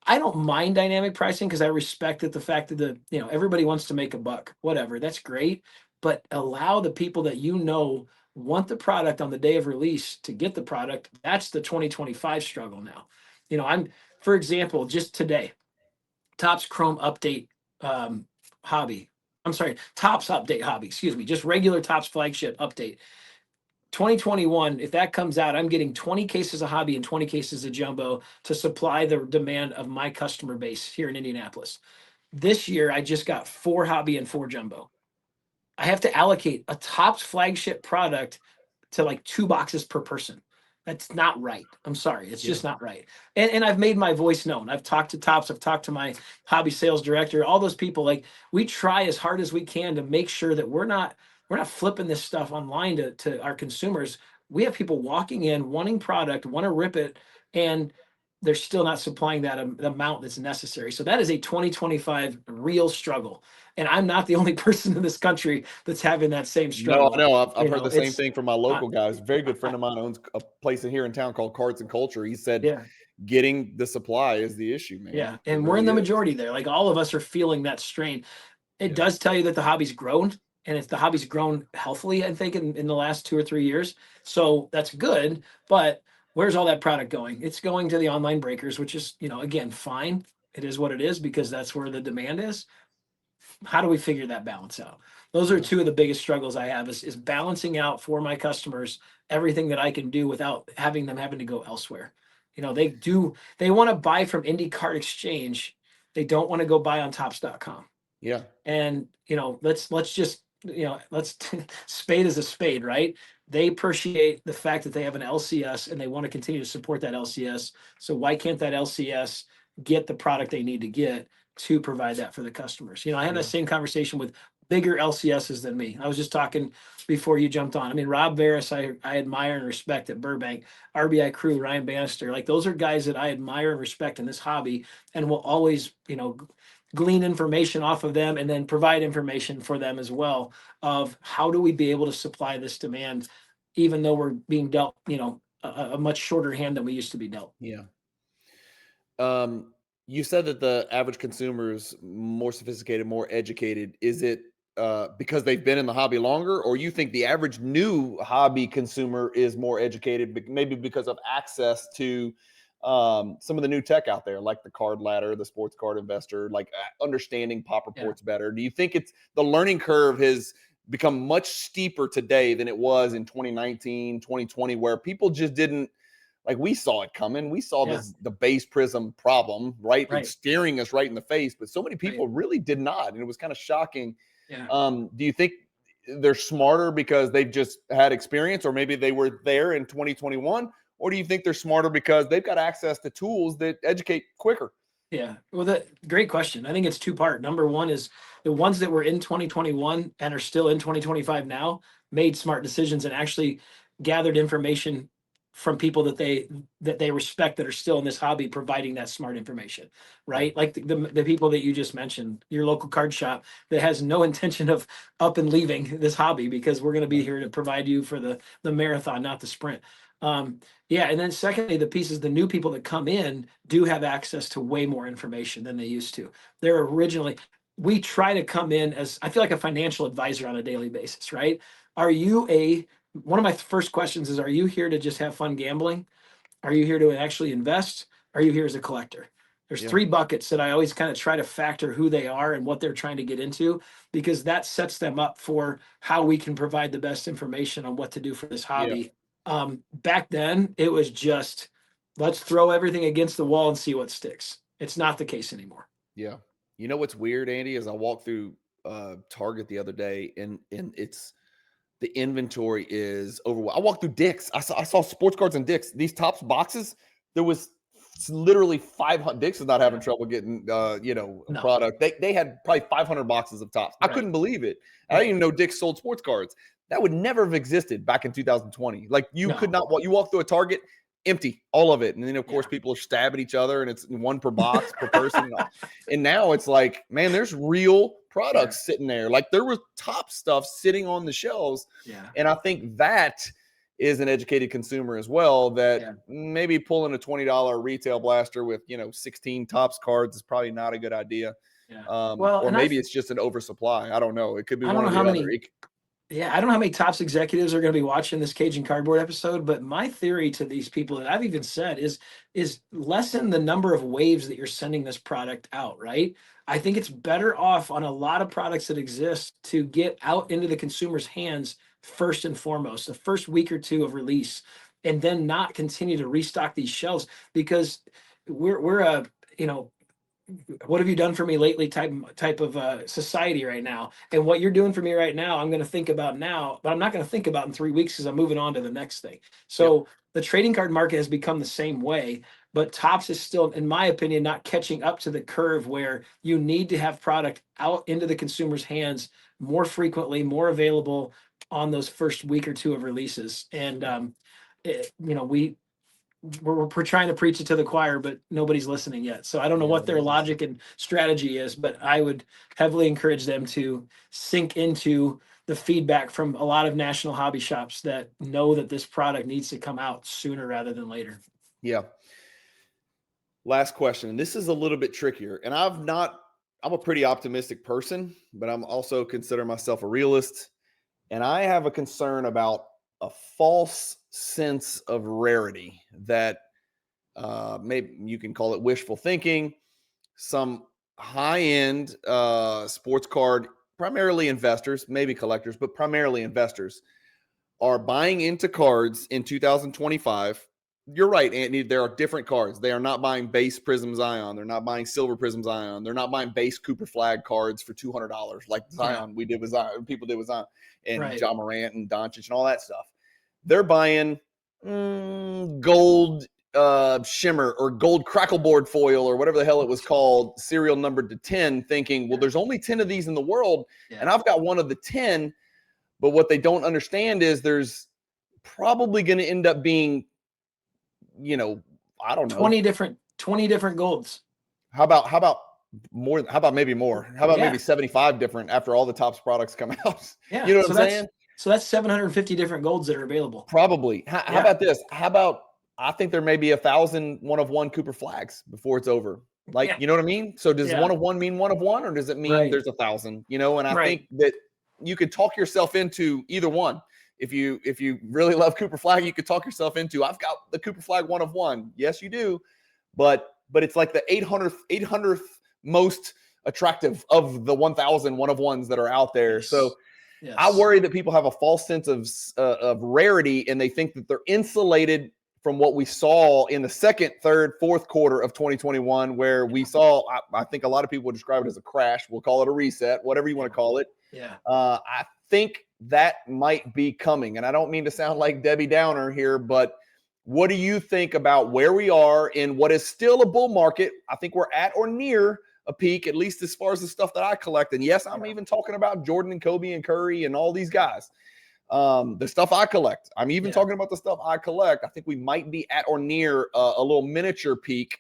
I don't mind dynamic pricing because I respect that the fact that everybody wants to make a buck, whatever, that's great. But allow the people that want the product on the day of release to get the product. That's the 2025 struggle now. For example, just today, Topps Chrome Update Hobby. I'm sorry, Topps Update Hobby, excuse me, just regular Topps flagship update. 2021, if that comes out, I'm getting 20 cases of hobby and 20 cases of jumbo to supply the demand of my customer base here in Indianapolis. This year, I just got 4 hobby and 4 jumbo. I have to allocate a Topps flagship product to like 2 boxes per person. That's not right. I'm sorry. It's just not right. And I've made my voice known. I've talked to Topps. I've talked to my hobby sales director, all those people. Like, we try as hard as we can to make sure that we're not flipping this stuff online to our consumers. We have people walking in, wanting product, want to rip it, and they're still not supplying that amount that's necessary. So that is a 2025 real struggle. And I'm not the only person in this country that's having that same struggle. No, I've heard the same thing from my local guys. A very good friend of mine owns a place here in town called Cards and Culture. He said, getting the supply is the issue, man. Yeah, and we're in the majority there. Like, all of us are feeling that strain. It does tell you that the hobby's grown. And the hobby's grown healthily, I think, in the last 2 or 3 years. So that's good. But where's all that product going? It's going to the online breakers, which is, again, fine. It is what it is because that's where the demand is. How do we figure that balance out? Those are 2 of the biggest struggles I have is balancing out for my customers everything that I can do without having to go elsewhere. They want to buy from Indie Card Exchange. They don't want to go buy on Topps.com. Yeah. And, let's just, let's spade is a spade, right? They appreciate the fact that they have an LCS and they want to continue to support that LCS. So why can't that LCS get the product they need to get to provide that for the customers? I had that same conversation with bigger LCSs than me. I was just talking before you jumped on. I mean, Rob Veras, I admire and respect at Burbank. RBI Crew, Ryan Bannister, like, those are guys that I admire and respect in this hobby and will always, glean information off of them and then provide information for them as well of how do we be able to supply this demand, even though we're being dealt, a much shorter hand than we used to be dealt. Yeah. You said that the average consumer is more sophisticated, more educated. Is it because they've been in the hobby longer, or you think the average new hobby consumer is more educated, maybe because of access to some of the new tech out there, like the card ladder, the sports card investor, like understanding pop reports better? Do you think it's the learning curve has become much steeper today than it was in 2019, 2020, where people just didn't, like, we saw it coming. We saw the base prism problem, right? And staring us right in the face, but so many people really did not. And it was kind of shocking. Yeah. Do you think they're smarter because they've just had experience, or maybe they were there in 2021? Or do you think they're smarter because they've got access to tools that educate quicker? Yeah, well, great question. I think it's 2-part. Number one is the ones that were in 2021 and are still in 2025 now made smart decisions and actually gathered information from people that they respect that are still in this hobby, providing that smart information, right? Like the people that you just mentioned, your local card shop that has no intention of up and leaving this hobby because we're going to be here to provide you for the marathon, not the sprint. Yeah, and then secondly, the pieces, the new people that come in do have access to way more information than they used to. They're originally, we try to come in as, I feel like a financial advisor on a daily basis, right? One of my first questions is, are you here to just have fun gambling? Are you here to actually invest? Are you here as a collector? There's three buckets that I always kind of try to factor who they are and what they're trying to get into, because that sets them up for how we can provide the best information on what to do for this hobby. Back then, it was just, let's throw everything against the wall and see what sticks. It's not the case anymore. Yeah. You know what's weird, Andy, is I walked through Target the other day, and it's the inventory is overwhelmed. I walked through Dick's. I saw sports cards and Dick's. These Topps boxes, there was literally 500. Dick's is not having trouble getting a product. They had probably 500 boxes of Topps. I couldn't believe it. I didn't even know Dick's sold sports cards. That would never have existed back in 2020. Like, you could not you walk through a Target, empty, all of it. And then, of course, people are stabbing each other, and it's one per box per person. And now it's like, man, there's real products sitting there. Like, there was top stuff sitting on the shelves. And I think that is an educated consumer as well, that maybe pulling a $20 retail blaster with 16 Topps cards is probably not a good idea. Or maybe it's just an oversupply. I don't know. It could be one or the other. I don't know how many Topps executives are going to be watching this Cajun Cardboard episode, but my theory to these people that I've even said is lessen the number of waves that you're sending this product out, right? I think it's better off on a lot of products that exist to get out into the consumer's hands first and foremost, the first week or two of release, and then not continue to restock these shelves, because we're a, what have you done for me lately type of society right now. And what you're doing for me right now, I'm going to think about now, but I'm not going to think about in 3 weeks, because I'm moving on to the next thing. So the trading card market has become the same way, but Topps is still, in my opinion, not catching up to the curve where you need to have product out into the consumer's hands more frequently, more available on those first week or two of releases. And, we're trying to preach it to the choir, but nobody's listening yet. So I don't know what their logic and strategy is, but I would heavily encourage them to sink into the feedback from a lot of national hobby shops that know that this product needs to come out sooner rather than later. Yeah. Last question. This is a little bit trickier, and I'm a pretty optimistic person, but I'm also consider myself a realist. And I have a concern about a false sense of rarity that maybe you can call it wishful thinking. Some high-end sports card, primarily investors, maybe collectors, but primarily investors, are buying into cards in 2025. You're right, Anthony. There are different cards. They are not buying base Prism Zion. They're not buying silver Prism Zion. They're not buying base Cooper Flag cards for $200 like Zion we did with Zion. People did with Zion and John Morant and Doncic and all that stuff. They're buying gold shimmer or gold crackleboard foil or whatever the hell it was called, serial numbered to 10, thinking, well, there's only 10 of these in the world, and I've got one of the 10. But what they don't understand is there's probably going to end up being, I don't know, 20 different golds. How about more? How about maybe more? How about maybe 75 different after all the Topps products come out? Yeah. You know what I'm saying? So that's 750 different golds that are available. Probably. How about this? How about, I think there may be 1,000 one-of-one Cooper Flags before it's over. Like, you know what I mean? So does one of one mean one of one, or does it mean there's 1,000? And I think that you could talk yourself into either one. If you really love Cooper Flag, you could talk yourself into, I've got the Cooper Flag one of one. Yes, you do. But it's like the 800th most attractive of the 1,000 one of ones that are out there. Yes. So I worry that people have a false sense of rarity, and they think that they're insulated from what we saw in the second, third, fourth quarter of 2021, where we saw, I think a lot of people would describe it as a crash. We'll call it a reset, whatever you want to call it. Yeah. I think that might be coming. And I don't mean to sound like Debbie Downer here, but what do you think about where we are in what is still a bull market? I think we're at or near a peak, at least as far as the stuff that I collect. And yes, I'm even talking about Jordan and Kobe and Curry and all these guys. The stuff I collect. I'm even talking about the stuff I collect. I think we might be at or near a little miniature peak.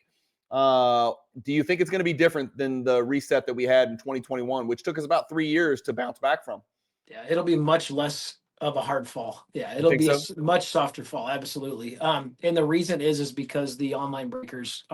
Do you think it's going to be different than the reset that we had in 2021, which took us about 3 years to bounce back from? Yeah, it'll be much less of a hard fall. Yeah, it'll be a much softer fall. Absolutely. And the reason is because the online breakers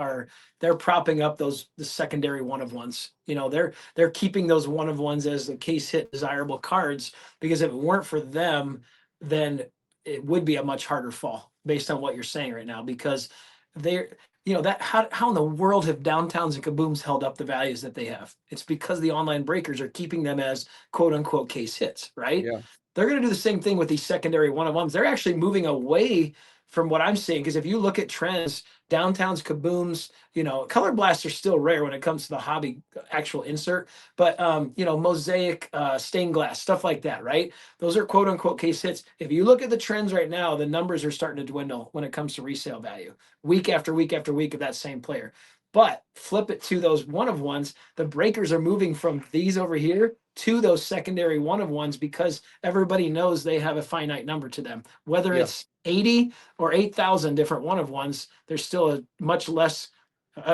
they're propping up the secondary one of ones. You know, they're keeping those one of ones as the case hit desirable cards, because if it weren't for them, then it would be a much harder fall based on what you're saying right now, because they're, you know, that how in the world have downtowns and kabooms held up the values that they have? It's because the online breakers are keeping them as quote unquote case hits, right? Yeah. They're going to do the same thing with these secondary one-of-ones. They're actually moving away from what I'm seeing, because if you look at trends, downtowns, kabooms, you know, color blasts are still rare when it comes to the hobby actual insert, but you know, mosaic, stained glass, stuff like that, right? Those are quote unquote case hits. If you look at the trends right now, the numbers are starting to dwindle when it comes to resale value, week after week after week of that same player. But flip it to those one-of-ones, the breakers are moving from these over here to those secondary one-of-ones, because everybody knows they have a finite number to them. Whether it's 80 or 8,000 different one-of-ones, there's still a much less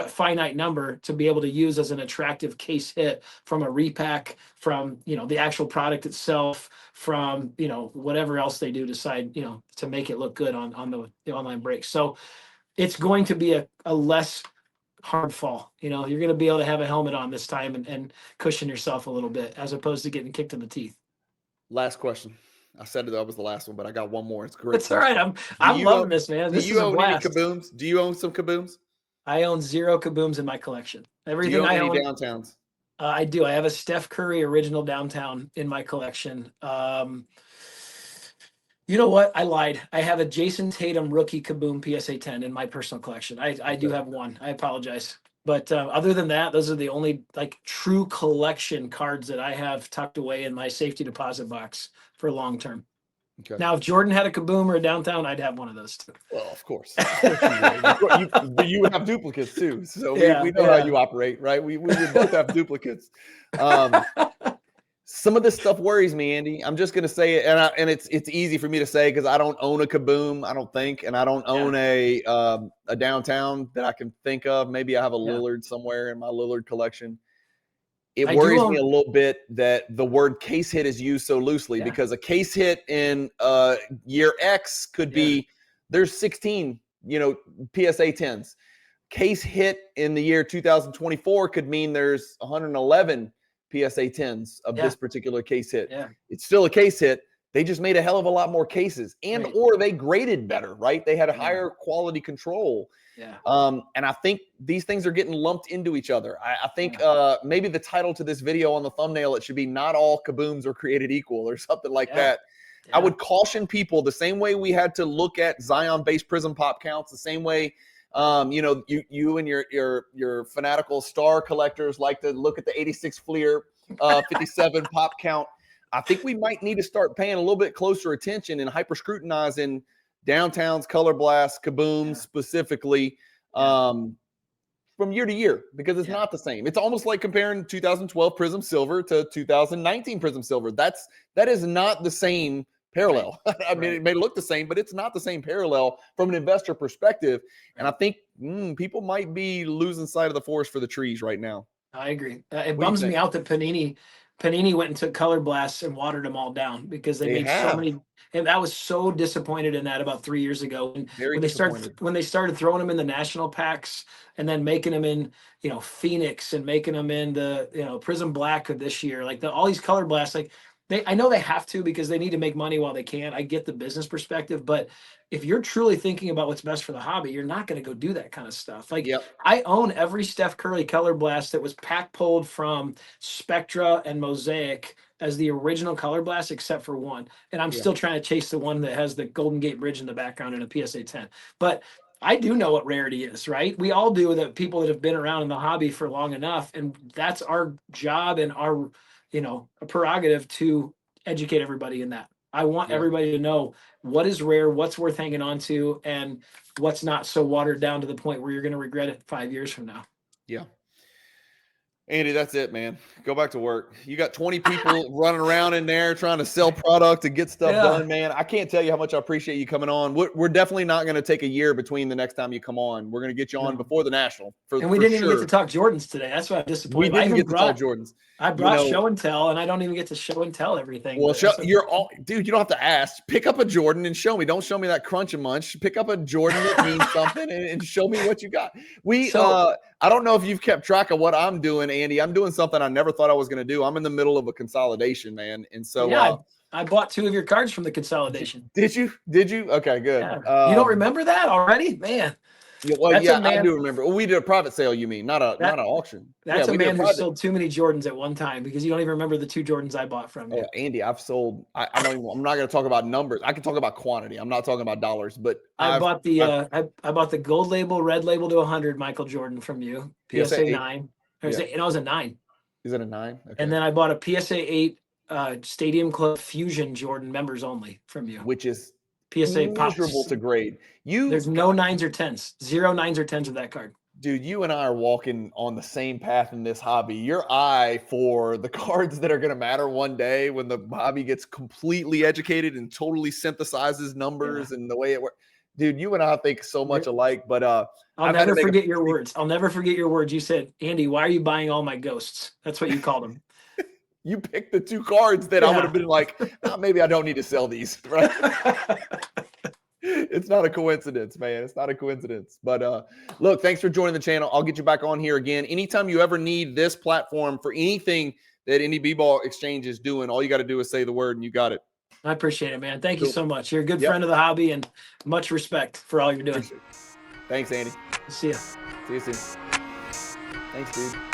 finite number to be able to use as an attractive case hit from a repack, from, you know, the actual product itself, from, you know, whatever else they do decide, you know, to make it look good on the online break. So it's going to be a less hard fall. You know, you're going to be able to have a helmet on this time and cushion yourself a little bit, as opposed to getting kicked in the teeth. Last question. I said that was the last one, but I got one more. It's great. It's all right. I'm loving this, man. This is a blast. Do you own any kabooms? Do you own some kabooms? I own 0 kabooms in my collection. Everything do you own I any own. Downtowns? I do. I have a Steph Curry original downtown in my collection. You know what? I lied. I have a Jason Tatum rookie kaboom PSA 10 in my personal collection. I do have one. I apologize. But other than that, those are the only like true collection cards that I have tucked away in my safety deposit box for long term. Okay. Now, if Jordan had a kaboom or a downtown, I'd have one of those too. Well, of course. But you would have duplicates too. So we know how you operate, right? We would both have duplicates. Some of this stuff worries me, Andy. I'm just going to say it. And it's easy for me to say because I don't own a kaboom, I don't think. And I don't own a downtown that I can think of. Maybe I have a Lillard somewhere in my Lillard collection. It worries me a little bit that the word case hit is used so loosely because a case hit in year X could be there's 16, you know, PSA 10s. Case hit in the year 2024 could mean there's 111 PSA 10s of this particular case hit. Yeah. It's still a case hit. They just made a hell of a lot more cases or they graded better, right? They had a higher quality control. Yeah. And I think these things are getting lumped into each other. I think maybe the title to this video on the thumbnail, it should be "Not All Kabooms Are Created Equal" or something like that. Yeah. I would caution people the same way we had to look at Zion-based Prism pop counts, the same way you know, you and your fanatical star collectors like to look at the 86 Fleer 57 pop count. I think we might need to start paying a little bit closer attention and hyper scrutinizing downtowns, color blasts, kabooms specifically from year to year, because it's not the same. It's almost like comparing 2012 Prism Silver to 2019 Prism Silver. That is not the same parallel. I mean, it may look the same, but it's not the same parallel from an investor perspective. And I think people might be losing sight of the forest for the trees right now. I agree. It bums me out that Panini went and took color blasts and watered them all down because they made so many. And I was so disappointed in that about 3 years ago when they started throwing them in the national packs and then making them in, you know, Phoenix and making them in the, you know, Prism Black of this year, like all these color blasts, like I know they have to because they need to make money while they can. I get the business perspective, but if you're truly thinking about what's best for the hobby, you're not going to go do that kind of stuff. Like I own every Steph Curry color blast that was pack pulled from Spectra and Mosaic as the original color blast, except for one. And I'm still trying to chase the one that has the Golden Gate Bridge in the background in a PSA 10. But I do know what rarity is, right? We all do, that people that have been around in the hobby for long enough. And that's our job and our, you know, a prerogative to educate everybody in that. I want everybody to know what is rare, what's worth hanging on to, and what's not so watered down to the point where you're going to regret it 5 years from now. Yeah. Andy, that's it, man. Go back to work. You got 20 people running around in there trying to sell product and get stuff done, man. I can't tell you how much I appreciate you coming on. We're definitely not going to take a year between the next time you come on. We're going to get you on before the National. And we didn't even get to talk Jordans today. That's why I'm disappointed. We didn't get to talk Jordans. I brought show and tell, and I don't even get to show and tell everything. Well, dude, you don't have to ask. Pick up a Jordan and show me. Don't show me that crunch and munch. Pick up a Jordan that means something and show me what you got. I don't know if you've kept track of what I'm doing, Andy. I'm doing something I never thought I was going to do. I'm in the middle of a consolidation, man. And so I bought 2 of your cards from the consolidation. Did you? Okay, good. Yeah. You don't remember that already? Man. I do remember. Well, we did a private sale, you mean, not an auction. That's a man who sold too many Jordans at one time because you don't even remember the 2 Jordans I bought from you. Andy, I've sold. I'm not going to talk about numbers. I can talk about quantity. I'm not talking about dollars. But I bought the gold label, red label to 100 Michael Jordan from you. PSA 9. And it was a 9. Is it a 9? Okay. And then I bought a PSA 8 Stadium Club Fusion Jordan members only from you, which is PSA miserable to grade. There's no 9s or 10s. 0 9s or 10s of that card. Dude, you and I are walking on the same path in this hobby. Your eye for the cards that are going to matter one day when the hobby gets completely educated and totally synthesizes numbers and the way it works. Dude, you and I think so much alike, but I'll never forget your words. I'll never forget your words. You said, Andy, why are you buying all my ghosts? That's what you called them. You picked the 2 cards that I would have been like, maybe I don't need to sell these. Right? It's not a coincidence, man. It's not a coincidence. But look, thanks for joining the channel. I'll get you back on here again. Anytime you ever need this platform for anything that any B-Ball exchange is doing, all you got to do is say the word and you got it. I appreciate it, man. Thank you so much. You're a good friend of the hobby and much respect for all you're doing. Thanks, Andy. See ya. See you soon. Thanks, dude.